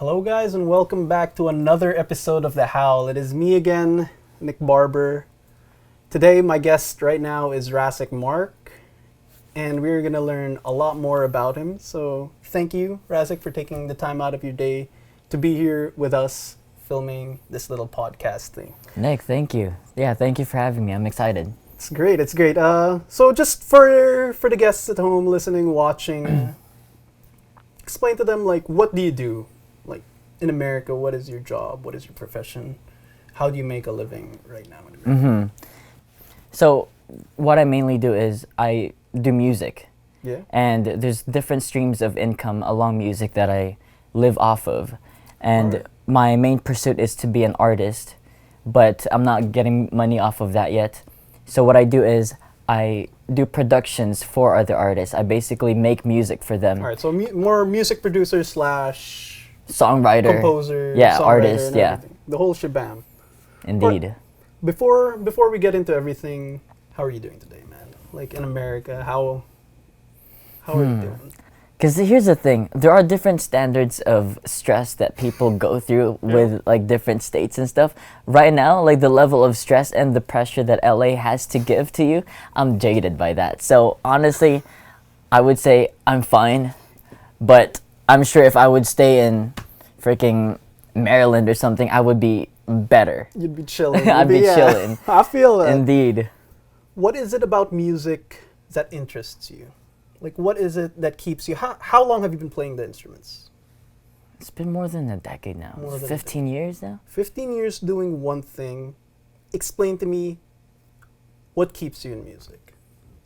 Hello, guys, and welcome back to another episode of The Howl. It is me again, Nick Barber. Today, my guest right now is Rasec Marc, and we're going to learn a lot more about him. So, thank you, Rasec, for taking the time out of your day to be here with us filming this little podcast thing. Nick, thank you. Yeah, thank you for having me. I'm excited. It's great, it's great. So, just for the guests at home listening, watching, explain to them, like, what do you do? Like, in America, what is your job? What is your profession? How do you make a living right now in America? So, what I mainly do is I do music. Yeah. And there's different streams of income along music that I live off of. And Alright. my main pursuit is to be an artist, but I'm not getting money off of that yet. So what I do is I do productions for other artists. I basically make music for them. All right, so more music producer slash Songwriter. composer, Yeah, songwriter, artist, and yeah. everything. The whole shebang. Indeed. Before we get into everything, how are you doing today, man? Like in America, how are you doing? Because here's the thing, there are different standards of stress that people go through with like different states and stuff. Right now, like the level of stress and the pressure that LA has to give to you, I'm jaded by that. So honestly, I would say I'm fine, but I'm sure if I would stay in freaking Maryland or something, I would be better. You'd be chilling. I'd be chilling. I feel that. Indeed. What is it about music that interests you? Like, what is it that keeps you? How long have you been playing the instruments? It's been more than a decade now. More than a 15 years now? 15 years doing one thing. Explain to me what keeps you in music.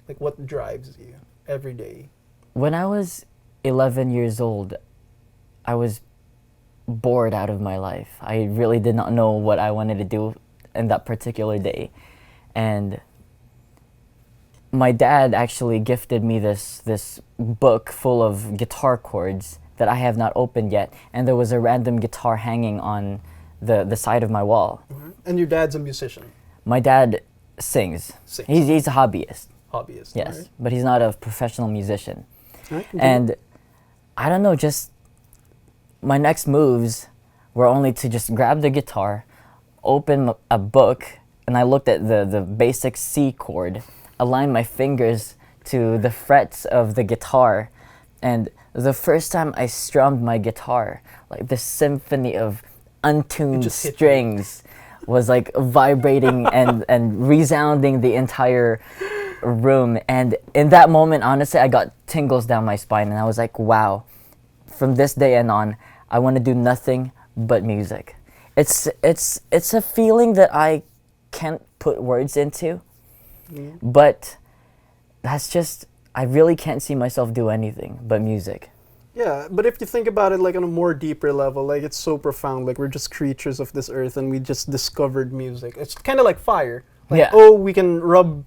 Like, what drives you every day? When I was 11 years old, I was bored out of my life. I really did not know what I wanted to do in that particular day. And my dad actually gifted me this book full of guitar chords that I have not opened yet. And there was a random guitar hanging on the side of my wall. And your dad's a musician? My dad sings. Sings. He's a hobbyist. Hobbyist? Yes, Alright. but he's not a professional musician. Alright, And I don't know, just my next moves were only to just grab the guitar, open a book, and I looked at the basic C chord, align my fingers to the frets of the guitar, and the first time I strummed my guitar, like the symphony of untuned just hit you. strings was like vibrating and resounding the entire room. And in that moment, honestly, I got tingles down my spine, and I was like, wow, from this day and on, I want to do nothing but music. It's a feeling that I can't put words into. But that's just, I really can't see myself do anything but music. Yeah, but if you think about it like on a more deeper level, like it's so profound, like we're just creatures of this earth and we just discovered music. It's kind of like fire. Like, Yeah. oh, we can rub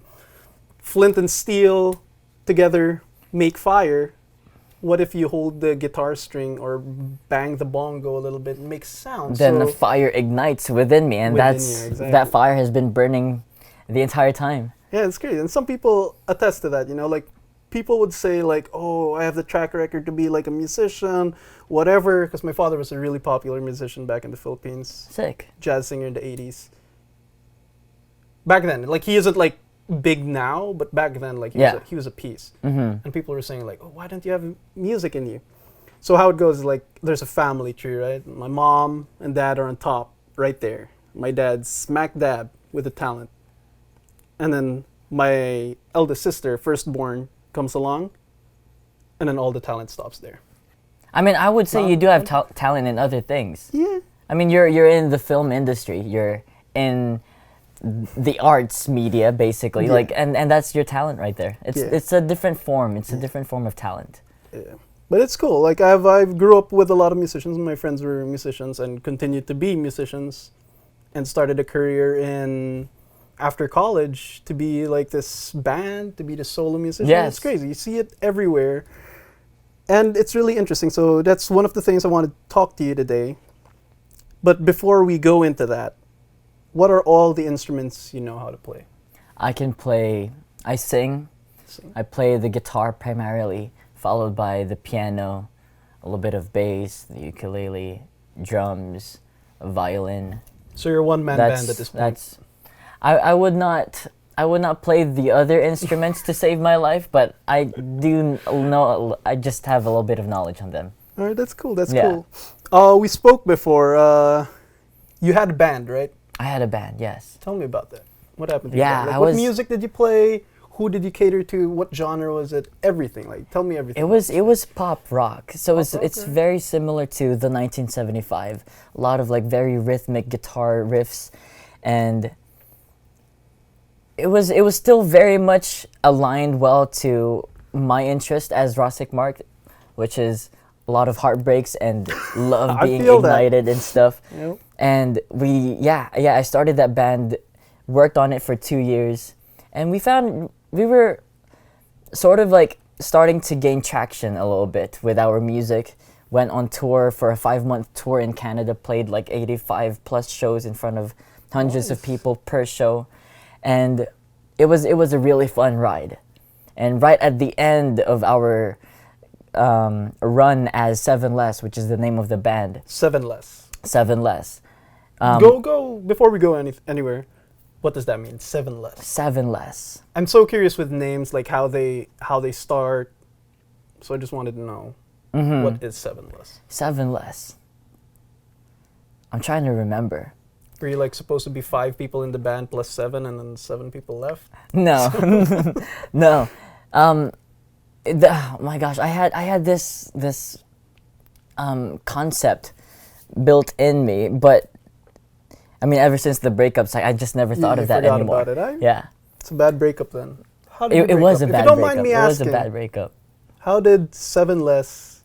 flint and steel together, make fire. What if you hold the guitar string or bang the bongo a little bit and make sound? Then the So fire ignites within me, and Within that's you, exactly. that fire has been burning the entire time. yeah, it's great. And some people attest to that, you know, like people would say like, oh, I have the track record to be like a musician, whatever, because my father was a really popular musician back in the Philippines, Sick. jazz singer in the 80s. Back then, like he isn't like big now, but back then like he was a piece. And people were saying like, oh, why don't you have music in you? So how it goes is like there's a family tree, right? My mom and dad are on top right there. My dad's smack dab with the talent. And then my eldest sister, firstborn, comes along, and then all the talent stops there. I mean, I would say you do have talent in other things. Yeah. I mean, you're in the film industry. You're in the arts media, basically. Yeah. Like, and that's your talent right there. Yeah. It's a different form. It's a different form of talent. Yeah. But it's cool. Like I've grew up with a lot of musicians. My friends were musicians and continued to be musicians, and started a career in after college to be like this band, to be the solo musician. Yes. It's crazy. You see it everywhere. And it's really interesting. So that's one of the things I want to talk to you today. But before we go into that, what are all the instruments you know how to play? I sing. Sing. I play the guitar primarily, followed by the piano, a little bit of bass, the ukulele, drums, violin. So you're a one-man band at this point. I would not play the other instruments to save my life, but I do know. I just have a little bit of knowledge on them. All right, that's cool. That's cool. We spoke before. You had a band, right? I had a band. Yes. Tell me about that. What happened? Yeah, like, what music did you play? Who did you cater to? What genre was it? Everything. Like, tell me everything. It was pop rock. So it's right? very similar to the 1975. A lot of like very rhythmic guitar riffs, and it was still very much aligned well to my interest as Rasec Marc, which is a lot of heartbreaks and love being ignited and stuff. Yep. And I started that band, worked on it for 2 years, and we were sort of like starting to gain traction a little bit with our music. Went on tour for a 5-month tour in Canada, played like 85 plus shows in front of hundreds of people per show, and it was a really fun ride. And right at the end of our run as Seven Less, which is the name of the band. Seven Less. Go before we go anywhere. What does that mean? Seven Less. Seven Less. I'm so curious with names, like how they start. So I just wanted to know, what is Seven Less? Seven Less. I'm trying to remember. Were you like supposed to be 5 people in the band plus 7, and then 7 people left? No, no. Oh my gosh, I had this concept built in me, but I mean, ever since the breakups, I just never thought of that anymore. About it, Yeah. It's a bad breakup then. How It was a bad breakup. If you don't mind me asking, it was a bad breakup. How did Seven Less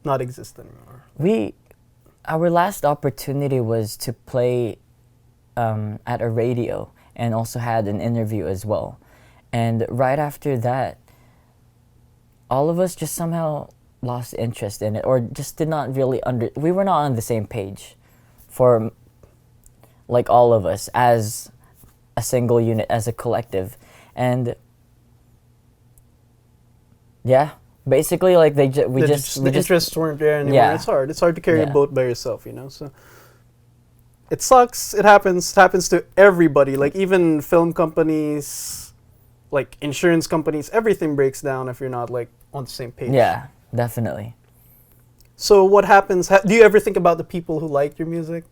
not exist anymore? Our last opportunity was to play at a radio, and also had an interview as well. And right after that, all of us just somehow lost interest in it, or just did not really we were not on the same page for like all of us as a single unit, as a collective. And yeah, basically like the interests weren't there anymore. Yeah. It's hard to carry a boat by yourself, you know. So it sucks. It happens to everybody. Like even film companies, like insurance companies, everything breaks down if you're not like on the same page. Yeah, definitely. So what happens? Do you ever think about the people who like your music?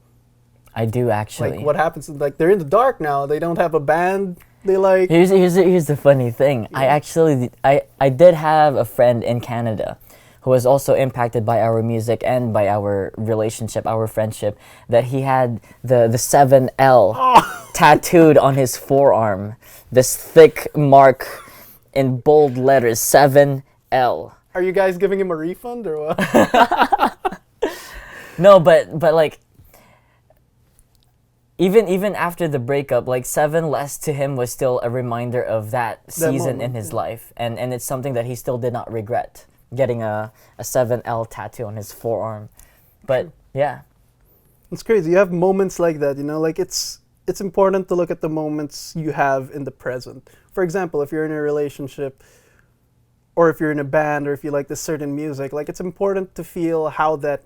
I do, actually. Like what happens? Like they're in the dark now. They don't have a band. They like. Here's the funny thing. Yeah. I did have a friend in Canada who was also impacted by our music and by our relationship, our friendship, that he had the 7L tattooed on his forearm. This thick mark in bold letters, 7L. Are you guys giving him a refund or what? No, but like even after the breakup, like Seven Less to him was still a reminder of that season in his life, and it's something that he still did not regret, getting a 7L tattoo on his forearm. But yeah, it's crazy. You have moments like that, you know, like it's important to look at the moments you have in the present. For example, if you're in a relationship, or if you're in a band, or if you like this certain music, like it's important to feel how that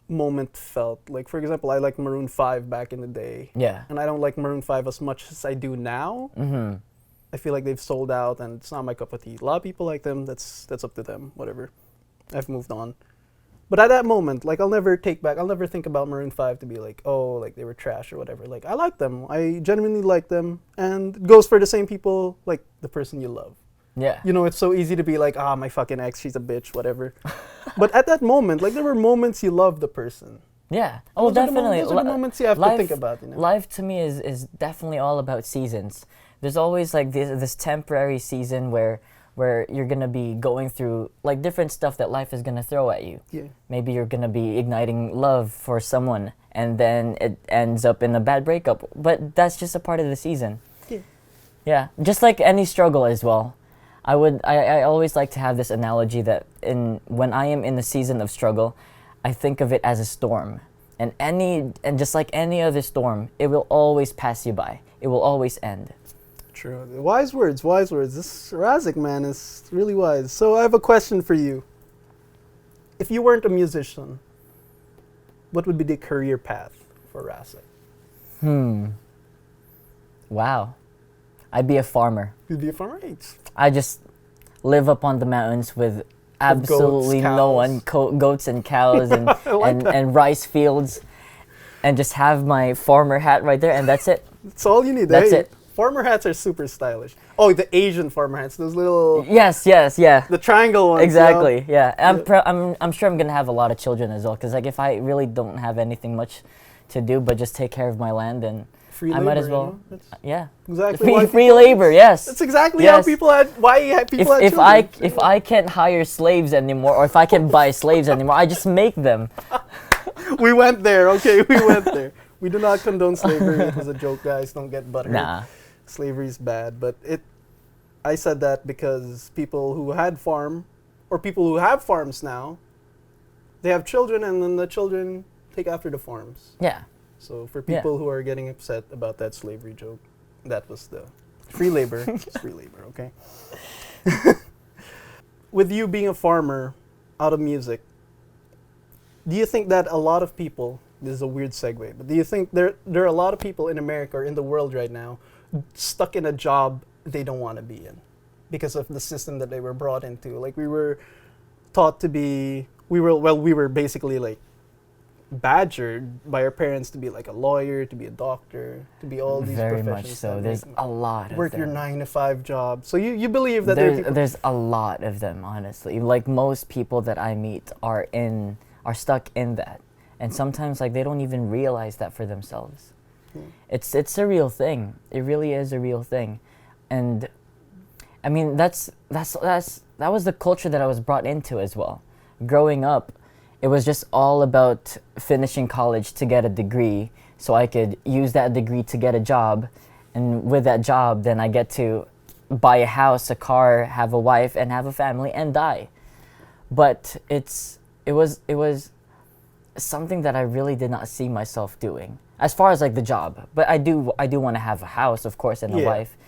moment felt. Like for example, I liked Maroon 5 back in the day. Yeah. And I don't like Maroon 5 as much as I do now. Mm-hmm. I feel like they've sold out and it's not my cup of tea. A lot of people like them. That's up to them. Whatever. I've moved on. But at that moment, like I'll never think about Maroon 5 to be like, oh, like they were trash or whatever. Like I like them. I genuinely like them. And it goes for the same people, like the person you love. Yeah. You know, it's so easy to be like, my fucking ex, she's a bitch, whatever. But at that moment, like there were moments you loved the person. Yeah. Oh, definitely. Those are the moments you have to think about, you know? Life to me is definitely all about seasons. There's always like this temporary season where you're going to be going through like different stuff that life is going to throw at you. Yeah. Maybe you're going to be igniting love for someone and then it ends up in a bad breakup. But that's just a part of the season. Yeah. Yeah. Just like any struggle as well. I always like to have this analogy that when I am in the season of struggle, I think of it as a storm. And just like any other storm, it will always pass you by. It will always end. True. Wise words. This Rasec man is really wise. So I have a question for you. If you weren't a musician, what would be the career path for Rasec? Wow. I'd be a farmer. You'd be a farmer? I just live up on the mountains with absolutely goats, no one, goats and cows and, and rice fields, and just have my farmer hat right there, and that's it. That's all you need. That's it. Farmer hats are super stylish. Oh, the Asian farmer hats, those little... Yes, yeah. The triangle ones. Exactly, yeah. I'm sure I'm going to have a lot of children as well, because like if I really don't have anything much to do but just take care of my land, then free I labor, might as well. You know? Yeah. Exactly. Free labor, yes. That's exactly yes. how people had... Why people had children. If I can't hire slaves anymore, or if I can't buy slaves anymore, I just make them. We went there, okay, we went there. We do not condone slavery. It was a joke, guys. Don't get butthurt. Nah. Slavery is bad, but I said that because people who had or people who have farms now, they have children, and then the children take after the farms. Yeah. So for people who are getting upset about that slavery joke, that was the free labor. It's free labor, okay? With you being a farmer out of music, do you think that a lot of people, this is a weird segue, but do you think there are a lot of people in America or in the world right now stuck in a job they don't want to be in because of the system that they were brought into? Like we were taught to be, we were basically like badgered by our parents to be like a lawyer, to be a doctor, to be all these very professions. Much so. There's a lot of work them. your 9-to-5 job. So you believe that there's a lot of them, honestly. Like most people that I meet are stuck in that, and sometimes like they don't even realize that for themselves. It's a real thing. It really is a real thing, and I mean that was the culture that I was brought into as well. Growing up, it was just all about finishing college to get a degree, so I could use that degree to get a job, and with that job, then I get to buy a house, a car, have a wife, and have a family, and die. But it was something that I really did not see myself doing as far as like the job. But I do want to have a house, of course, and a wife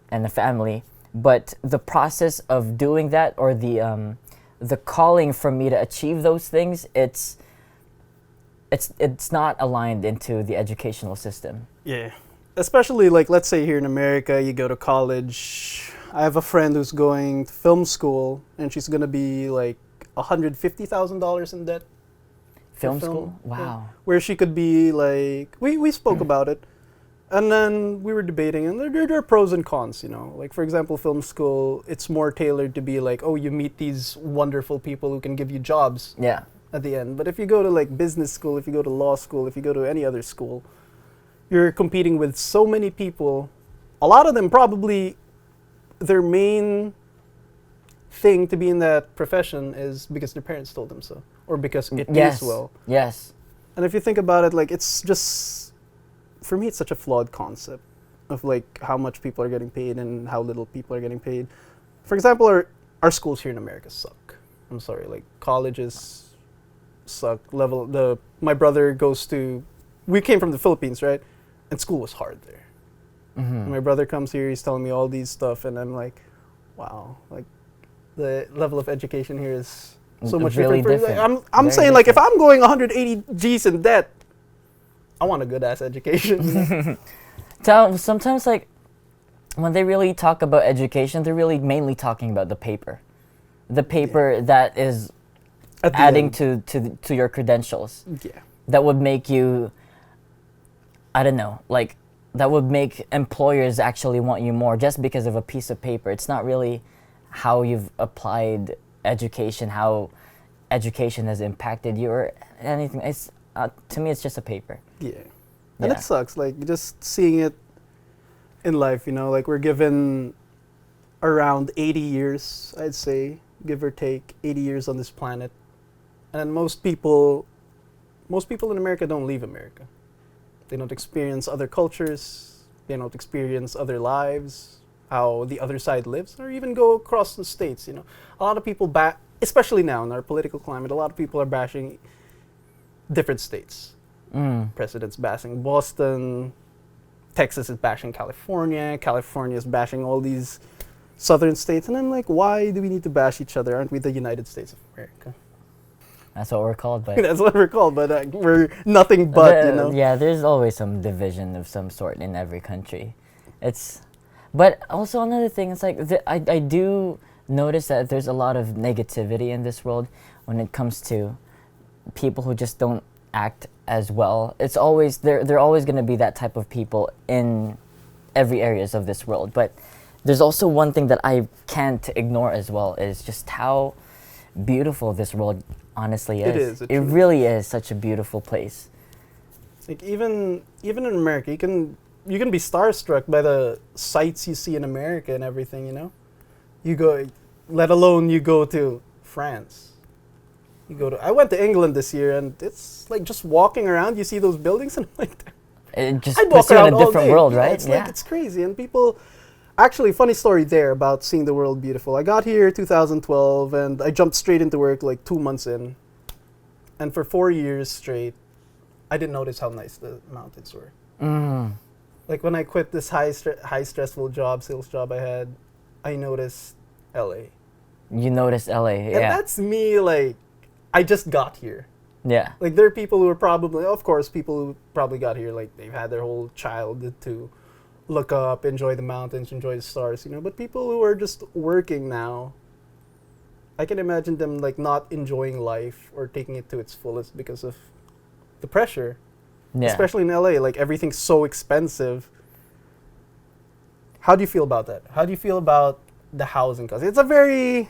and a family. But the process of doing that, or the calling for me to achieve those things, it's not aligned into the educational system. Yeah. Especially like, let's say here in America, you go to college. I have a friend who's going to film school, and she's going to be like $150,000 in debt. Film school? Wow. Yeah. Where she could be like, we spoke about it, and then we were debating, and there are pros and cons, you know. Like, for example, film school, it's more tailored to be like, oh, you meet these wonderful people who can give you jobs at the end. But if you go to like business school, if you go to law school, if you go to any other school, you're competing with so many people. A lot of them probably, their main thing to be in that profession is because their parents told them so, or because it pays well. Yes. And if you think about it, like, it's just, for me, it's such a flawed concept of like how much people are getting paid and how little people are getting paid. For example, our schools here in America suck. I'm sorry, like colleges suck. My brother we came from the Philippines, right? And school was hard there. Mm-hmm. My brother comes here, he's telling me all these stuff, and I'm like, wow, like the level of education here is so much really different. different. I'm saying, like, if I'm going 180 G's in debt, I want a good ass education. Sometimes, like, when they really talk about education, they're really mainly talking about the paper that is adding to your credentials. Yeah, that would make you, I don't know, like, that would make employers actually want you more just because of a piece of paper. It's not really how you've applied education, how education has impacted you or anything. It's to me, it's just a paper. Yeah, and it sucks. Like, just seeing it in life, you know, like, we're given around 80 years, I'd say, give or take, 80 years on this planet, and most people in America don't leave America. They don't experience other cultures. They don't experience other lives, how the other side lives, or even go across the states. You know, a lot of people especially now in our political climate, a lot of people are bashing different states. President's bashing Boston. Texas is bashing California. California is bashing all these southern states. And I'm like, why do we need to bash each other? Aren't we the United States of America? That's what we're called, but That's what we're called, but we're nothing but, you know. yeah, there's always some division of some sort in every country. It's, but also another thing, it's like I do notice that there's a lot of negativity in this world when it comes to people who just don't act as well. It's always they're always going to be that type of people in every areas of this world. But there's also one thing that I can't ignore as well, is just how beautiful this world honestly is. It really is such a beautiful place. Like even in America, you can be starstruck by the sights you see in America and everything, you know. You go, let alone you go to France. I went to England this year, and it's like just walking around, you see those buildings, and I'm like, it just puts you in a different world, right? It's like, it's crazy, and people. Actually, funny story there about seeing the world beautiful. I got here 2012, and I jumped straight into work like 2 months in, and for 4 years straight, I didn't notice how nice the mountains were. Like when I quit this high stressful sales job I had, I noticed LA. You noticed LA, yeah. And that's me, like, I just got here. Yeah. Like, there are people who are probably, of course, people who probably got here, like, they've had their whole childhood to look up, enjoy the mountains, enjoy the stars, you know. But people who are just working now, I can imagine them, like, not enjoying life or taking it to its fullest because of the pressure. Yeah. Especially in LA, like, everything's so expensive. How do you feel about that? How do you feel about the housing cost? It's a very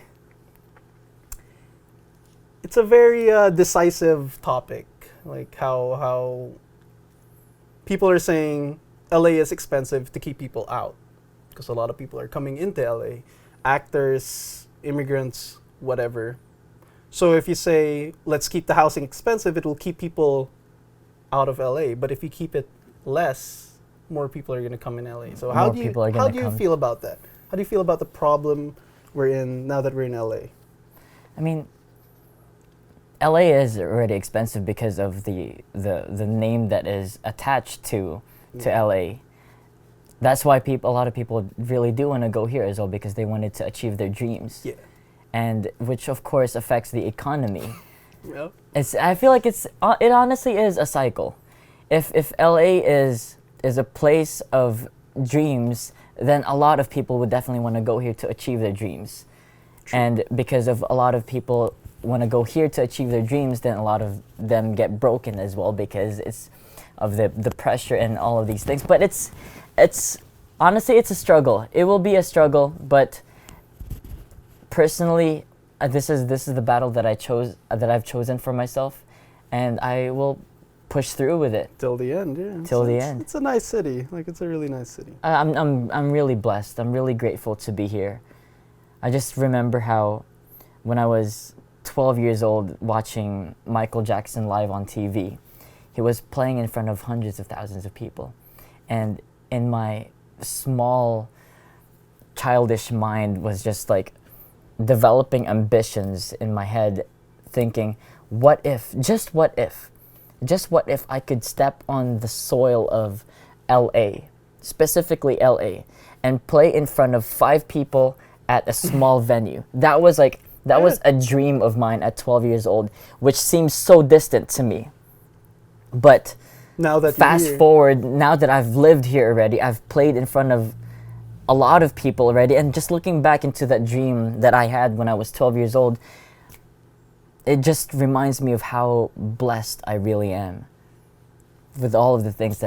decisive topic. Like how people are saying LA is expensive to keep people out because a lot of people are coming into LA, actors, immigrants, whatever. So if you say let's keep the housing expensive, it will keep people out of LA. But if you keep it less, more people are going to come in LA. So how do you feel about that? How do you feel about the problem we're in now that we're in LA? I mean, LA is already expensive because of the name that is attached to LA. That's why a lot of people really do want to go here as well, because they wanted to achieve their dreams. Yeah. And which of course affects the economy. Yep. I feel like it honestly is a cycle. If LA is a place of dreams, then a lot of people would definitely want to go here to achieve their dreams. True. And because of a lot of people want to go here to achieve their dreams, then a lot of them get broken as well because it's of the pressure and all of these things. But it's honestly, it's a struggle. It will be a struggle, but personally, this is the battle that I've chosen for myself, and I will push through with it till the end. Yeah, till the end. It's a nice city. Like, it's a really nice city. I'm really blessed. I'm really grateful to be here. I just remember how when I was 12 years old watching Michael Jackson live on TV, he was playing in front of hundreds of thousands of people, and in my small childish mind was just like developing ambitions in my head, thinking, just what if I could step on the soil of LA, specifically LA, and play in front of 5 people at a small venue. That was a dream of mine at 12 years old, which seems so distant to me. But now that fast forward, now that I've lived here already, I've played in front of a lot of people already, and just looking back into that dream that I had when I was 12 years old, it just reminds me of how blessed I really am with all of the things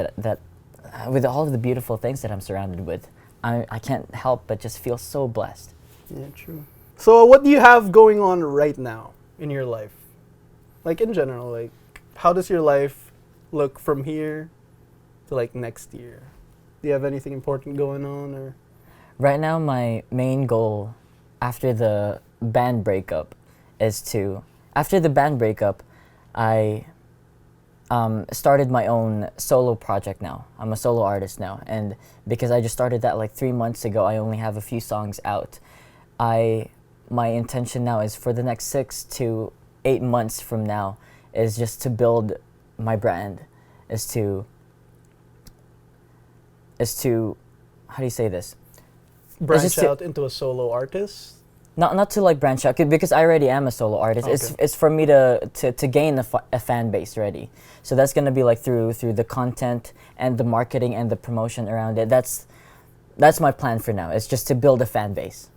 with all of the beautiful things that I'm surrounded with. I can't help but just feel so blessed. Yeah, true. So what do you have going on right now in your life? Like, in general, like, how does your life look from here to, like, next year? Do you have anything important going on, or? Right now, my main goal after the band breakup I started my own solo project now. I'm a solo artist now, and because I just started that like 3 months ago, I only have a few songs out. My intention now is for the next 6 to 8 months from now is just to build my brand, is to how do you say this? Branch out into a solo artist? not to like branch out because I already am a solo artist. Okay. It's for me to gain a fan base already. So that's gonna be like through the content and the marketing and the promotion around it. That's my plan for now. It's just to build a fan base.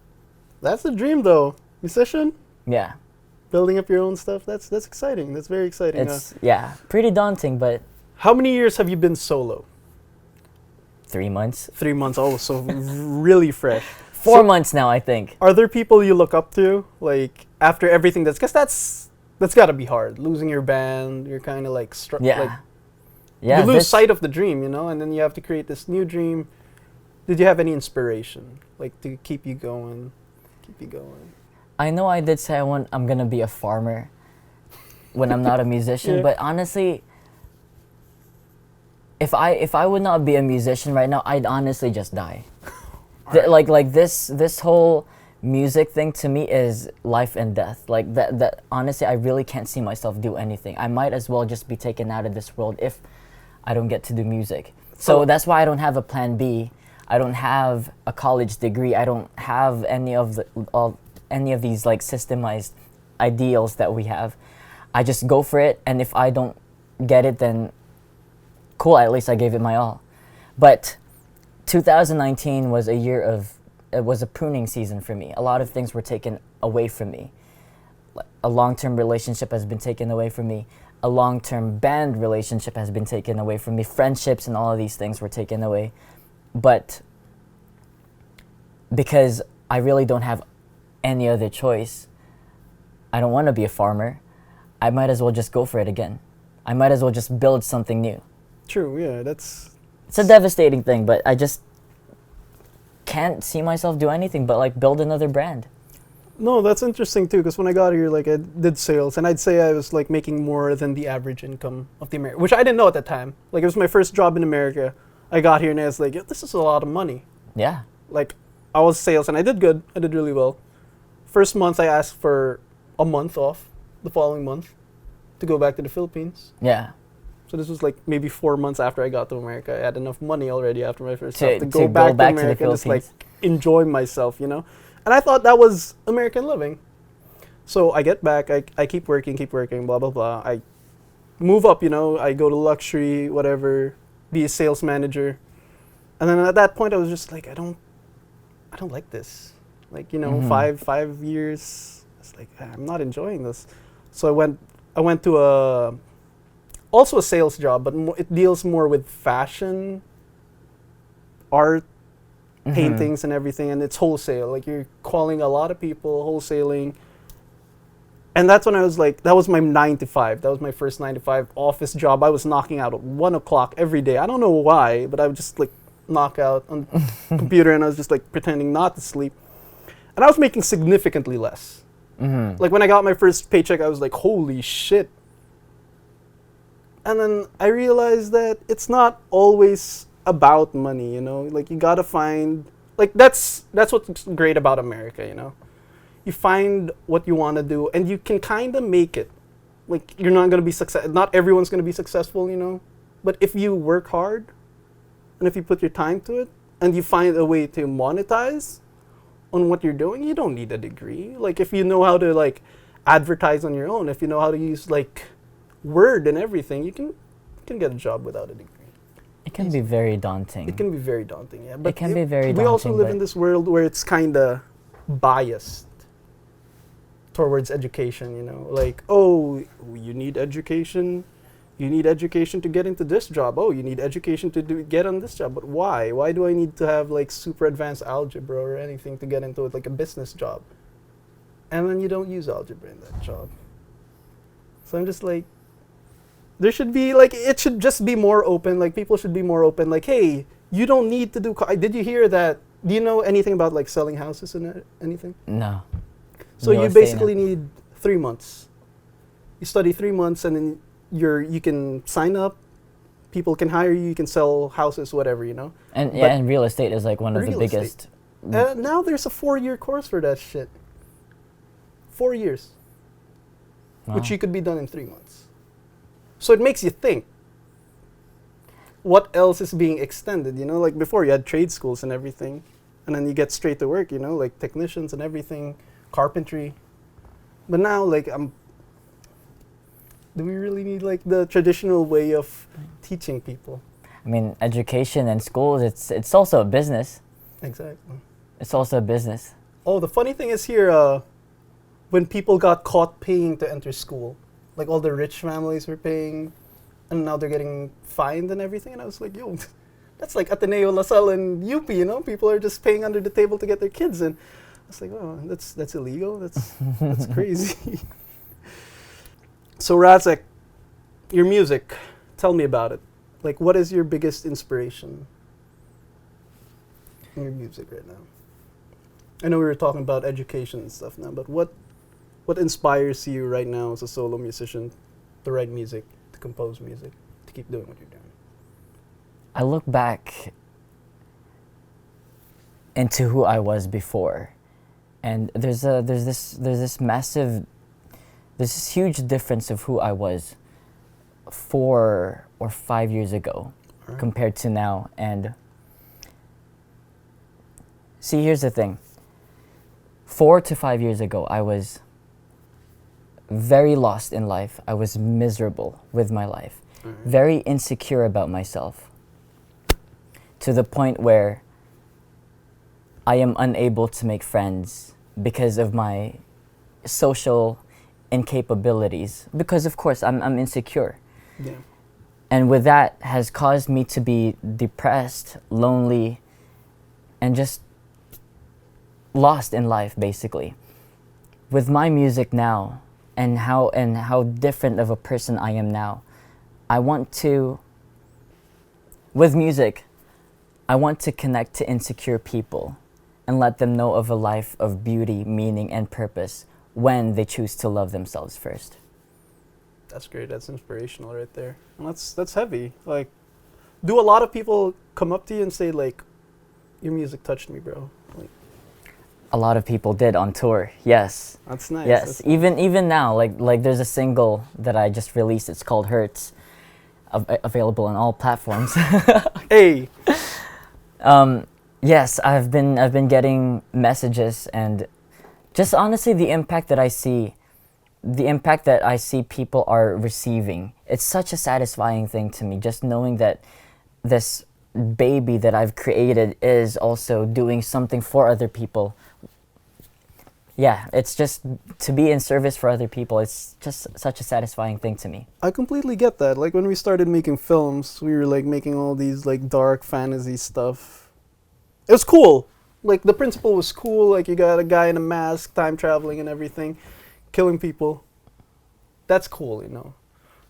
That's the dream, though. Musician, Yeah, building up your own stuff. That's exciting. That's very exciting. it's pretty daunting, but How many years have you been solo? 3 months, 3 months. Oh, so really fresh. 4 months now, I think. Are there people you look up to, like after everything because that's got to be hard. Losing your band, you're kind of like Yeah, like, yeah. you lose sight of the dream, and then you have to create this new dream. Did you have any inspiration, like to keep you going? I know I did say I'm gonna be a farmer when I'm not a musician, Yeah. but honestly, if I would not be a musician right now, I'd honestly just die. Like this whole music thing to me is life and death. Like that honestly, I really can't see myself do anything. I might as well just be taken out of this world if I don't get to do music. So that's why I don't have a plan B. I don't have a college degree. I don't have any of these like systemized ideals that we have. I just go for it, and if I don't get it, then cool, at least I gave it my all. But 2019 was it was a pruning season for me. A lot of things were taken away from me. A long-term relationship has been taken away from me. A long-term band relationship has been taken away from me. Friendships and all of these things were taken away. But because I really don't have any other choice, I don't want to be a farmer. I might as well just go for it again. I might as well just build something new. True, yeah, that's... It's a devastating thing, but I just can't see myself do anything but like build another brand. No, that's interesting too, because when I got here, like I did sales, and I'd say I was like making more than the average income of the American, which I didn't know at the time. Like it was my first job in America. I got here and I was like, yeah, this is a lot of money. Yeah. Like I was sales and I did good. I did really well. First month I asked for a month off the following month to go back to the Philippines. Yeah. So this was like maybe 4 months after I got to America. I had enough money already after my first To job to go back to America and just like enjoy myself, And I thought that was American living. So I get back, I keep working, blah, blah, blah. I move up, I go to luxury, whatever, be a sales manager. And then at that point I was just like, I don't like this. Like, 5 years, it's like, I'm not enjoying this. So I went to also a sales job, but it deals more with fashion, art, paintings and everything, and it's wholesale. Like you're calling a lot of people, wholesaling. And that's when I was like, that was my 9 to 5. That was my first 9 to 5 office job. I was knocking out at 1 o'clock every day. I don't know why, but I would just like knock out on computer and I was just like pretending not to sleep. And I was making significantly less. Like when I got my first paycheck, I was like, holy shit. And then I realized that it's not always about money, Like you gotta find, like that's what's great about America, You find what you want to do, and you can kind of make it. Like you're not gonna be not everyone's gonna be successful, But if you work hard, and if you put your time to it, and you find a way to monetize on what you're doing, you don't need a degree. Like if you know how to like advertise on your own, if you know how to use like Word and everything, you can get a job without a degree. It can be very daunting. It can be very daunting, yeah. But it can be very daunting. We also live in this world where it's kind of biased towards education, Like, oh, you need education. You need education to get into this job. Oh, you need education to get on this job. But why? Why do I need to have like super advanced algebra or anything to get into it, like a business job? And then you don't use algebra in that job. So I'm just like, there should be like, it should just be more open. Like people should be more open. Like, hey, you don't need to do. Did you hear that? Do you know anything about like selling houses and anything? No. So you basically need 3 months. You study 3 months and then you can sign up. People can hire you. You can sell houses, whatever, And and real estate is like one of the biggest. Now there's a 4-year course for that shit. 4 years, which you could be done in 3 months. So it makes you think, what else is being extended, Like before you had trade schools and everything, and then you get straight to work, like technicians and everything. carpentry. But now, like, do we really need like the traditional way of teaching people? I mean, education and schools, it's also a business. Exactly. It's also a business. Oh, the funny thing is here, when people got caught paying to enter school, like all the rich families were paying, and now they're getting fined and everything. And I was like, yo, that's like Ateneo, La Salle, and UP, you know? People are just paying under the table to get their kids. And I was like, oh, that's illegal. That's crazy. So Rasec, your music, tell me about it. Like, what is your biggest inspiration in your music right now? I know we were talking about education and stuff now, but what inspires you right now as a solo musician to write music, to compose music, to keep doing what you're doing? I look back into who I was before, and there's this huge difference of who I was 4 or 5 years ago compared to now. And see, here's the thing. 4 to 5 years ago, I was very lost in life. I was miserable with my life, very insecure about myself, to the point where I am unable to make friends because of my social incapabilities, because of course I'm insecure. Yeah. And with that has caused me to be depressed, lonely, and just lost in life, basically. With my music now, and how different of a person I am now, with music, I want to connect to insecure people and let them know of a life of beauty, meaning, and purpose when they choose to love themselves first. That's great. That's inspirational right there. And that's heavy. Like, do a lot of people come up to you and say, like, your music touched me, bro? Like, a lot of people did on tour, yes. That's nice. Yes, that's even now, like there's a single that I just released. It's called Hurts, available on all platforms. Hey. Yes, I've been getting messages, and just honestly the impact that I see people are receiving. It's such a satisfying thing to me, just knowing that this baby that I've created is also doing something for other people. Yeah, it's just to be in service for other people. It's just such a satisfying thing to me. I completely get that. Like, when we started making films, we were like making all these like dark fantasy stuff. It was cool. Like, the principle was cool. Like, you got a guy in a mask, time traveling and everything, killing people. That's cool, you know.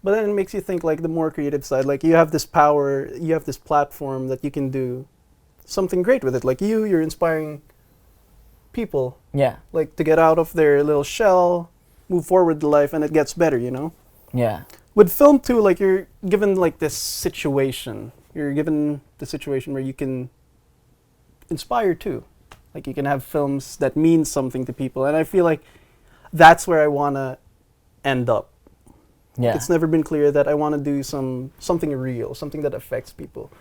But then it makes you think, like, the more creative side. Like, you have this power, you have this platform that you can do something great with it. Like, you're inspiring people. Yeah. Like, to get out of their little shell, move forward in life, and it gets better, you know? Yeah. With film, too, like, you're given, like, this situation. You're given the situation where you can inspire, too. Like, you can have films that mean something to people. And I feel like that's where I want to end up. Yeah. It's never been clear that I want to do something real, something that affects people.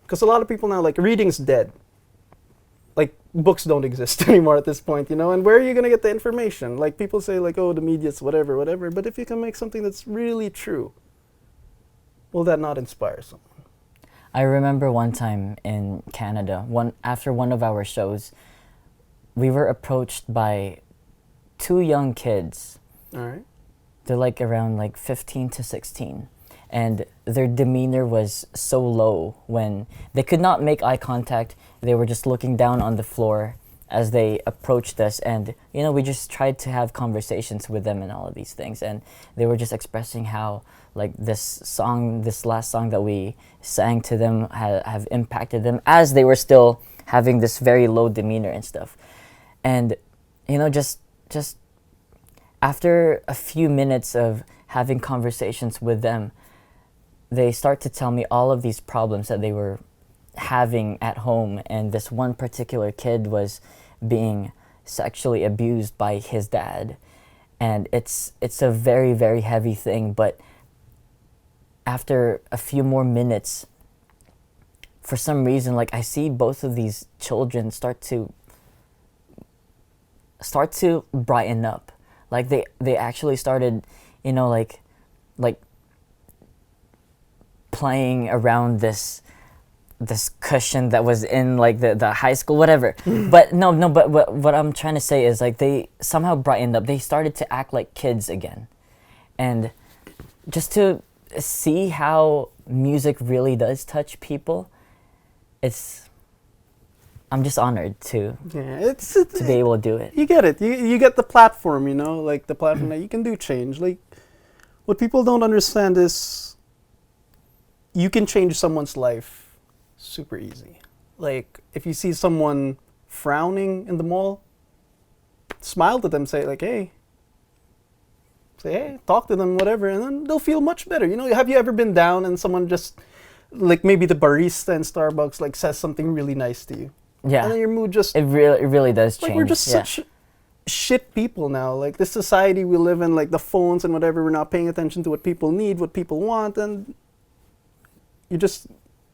Because a lot of people now, like, reading's dead. Like, books don't exist anymore at this point, you know? And where are you going to get the information? Like, people say, like, oh, the media's whatever. But if you can make something that's really true, will that not inspire someone? I remember one time in Canada, after one of our shows, we were approached by 2 young kids. All right. They're like around like 15 to 16. And their demeanor was so low when they could not make eye contact. They were just looking down on the floor as they approached us. And, you know, we just tried to have conversations with them and all of these things. And they were just expressing how, like, this last song that we sang to them have impacted them as they were still having this very low demeanor and stuff. And, you know, just after a few minutes of having conversations with them, they start to tell me all of these problems that they were having at home. And this one particular kid was being sexually abused by his dad. And it's a very, very heavy thing. But after a few more minutes, for some reason, like, I see both of these children start start to brighten up. Like they actually started, you know, like playing around this cushion that was in like the high school, whatever. But but what I'm trying to say is like they somehow brightened up. They started to act like kids again, and just to see how music really does touch people, I'm just honored to be able to do it. You get it. You get the platform, you know, like the platform that you can do change. Like what people don't understand is you can change someone's life super easy. Like if you see someone frowning in the mall, smile to them, say hey, talk to them, whatever, and then they'll feel much better. You know, have you ever been down and someone just, like maybe the barista in Starbucks, like says something really nice to you? Yeah. And then your mood just... It really does change. Like we're just such shit people now. Like this society we live in, like the phones and whatever, we're not paying attention to what people need, what people want, and you just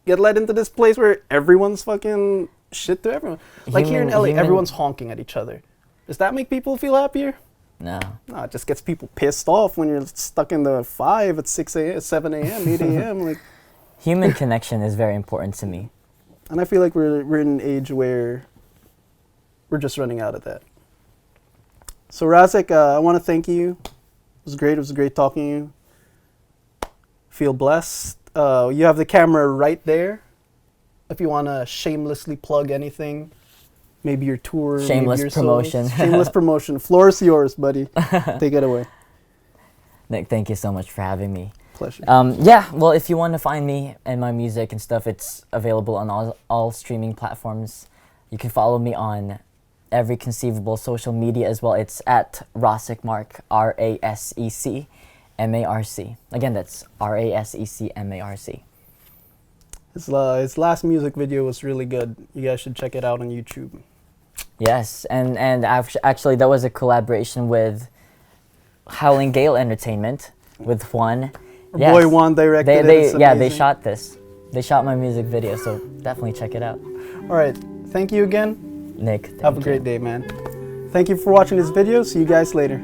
get led into this place where everyone's fucking shit to everyone. Like here in LA, everyone's honking at each other. Does that make people feel happier? No. No, it just gets people pissed off when you're stuck in the 5 at 6 a.m., 7 a.m., 8 a.m. Like, human connection is very important to me. And I feel like we're in an age where we're just running out of that. So Rasec, I want to thank you. It was great. It was great talking to you. Feel blessed. You have the camera right there. If you want to shamelessly plug anything. Maybe your tour. Shameless maybe your promotion. Shameless promotion. Floor is yours, buddy. Take it away. Nick, thank you so much for having me. Pleasure. Yeah, well, if you want to find me and my music and stuff, it's available on all streaming platforms. You can follow me on every conceivable social media as well. It's at Rasec Marc, RASEC MARC. Again, that's RASEC MARC. His last music video was really good. You guys should check it out on YouTube. Yes, and actually that was a collaboration with Howling Gale Entertainment with Juan. Yes. Boy Juan directed it. They shot this. They shot my music video, so definitely check it out. All right, thank you again. Nick, have a great day, man. Thank you for watching this video. See you guys later.